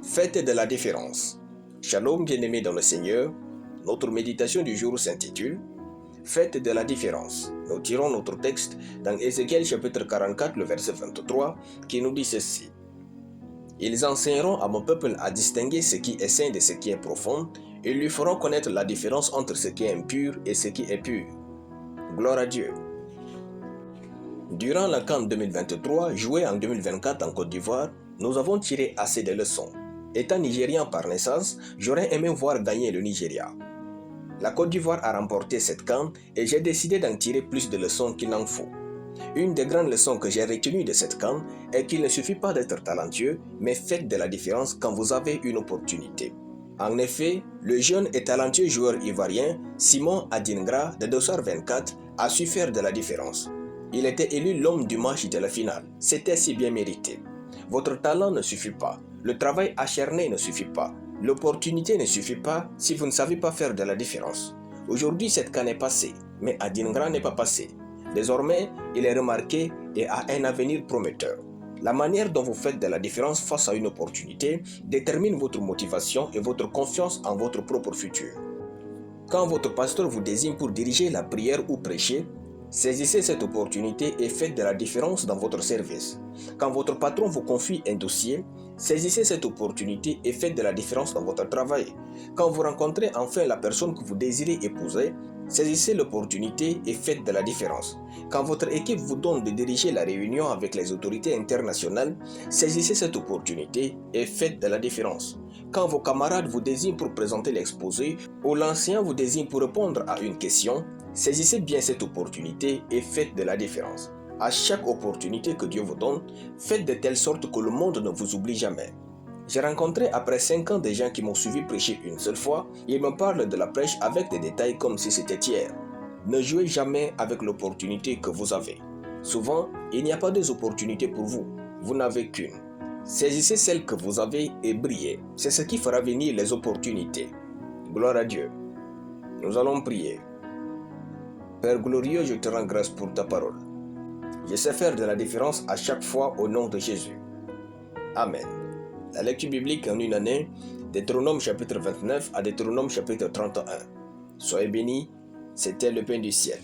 Faites de la différence. Shalom bien-aimés dans le Seigneur, notre méditation du jour s'intitule Faites de la différence. Nous tirons notre texte dans Ézéchiel chapitre 44, le verset 23, qui nous dit ceci. Ils enseigneront à mon peuple à distinguer ce qui est saint de ce qui est profond, et lui feront connaître la différence entre ce qui est impur et ce qui est pur. Gloire à Dieu. Durant la CAN 2023, jouée en 2024 en Côte d'Ivoire, nous avons tiré assez de leçons. Étant nigérian par naissance, j'aurais aimé voir gagner le Nigeria. La Côte d'Ivoire a remporté cette CAN et j'ai décidé d'en tirer plus de leçons qu'il n'en faut. Une des grandes leçons que j'ai retenues de cette CAN est qu'il ne suffit pas d'être talentueux, mais faites de la différence quand vous avez une opportunité. En effet, le jeune et talentueux joueur ivoirien Simon Adingra de Dossard 24 a su faire de la différence. Il était élu l'homme du match de la finale. C'était si bien mérité. Votre talent ne suffit pas. Le travail acharné ne suffit pas. L'opportunité ne suffit pas si vous ne savez pas faire de la différence. Aujourd'hui, cette CAN est passée, mais Adingra n'est pas passé. Désormais, il est remarqué et a un avenir prometteur. La manière dont vous faites de la différence face à une opportunité détermine votre motivation et votre confiance en votre propre futur. Quand votre pasteur vous désigne pour diriger la prière ou prêcher, saisissez cette opportunité et faites de la différence dans votre service. Quand votre patron vous confie un dossier, saisissez cette opportunité et faites de la différence dans votre travail. Quand vous rencontrez enfin la personne que vous désirez épouser, saisissez l'opportunité et faites de la différence. Quand votre équipe vous donne de diriger la réunion avec les autorités internationales, saisissez cette opportunité et faites de la différence. Quand vos camarades vous désignent pour présenter l'exposé ou l'enseignant vous désigne pour répondre à une question, saisissez bien cette opportunité et faites de la différence. À chaque opportunité que Dieu vous donne, faites de telle sorte que le monde ne vous oublie jamais. J'ai rencontré après 5 ans des gens qui m'ont suivi prêcher une seule fois. Ils me parlent de la prêche avec des détails comme si c'était hier. Ne jouez jamais avec l'opportunité que vous avez. Souvent, il n'y a pas deux opportunités pour vous. Vous n'avez qu'une. Saisissez celle que vous avez et brillez. C'est ce qui fera venir les opportunités. Gloire à Dieu. Nous allons prier. Père glorieux, je te rends grâce pour ta parole. Je sais faire de la différence à chaque fois au nom de Jésus. Amen. La lecture biblique en une année, Deutéronome chapitre 29 à Deutéronome chapitre 31. Soyez bénis, c'était le pain du ciel.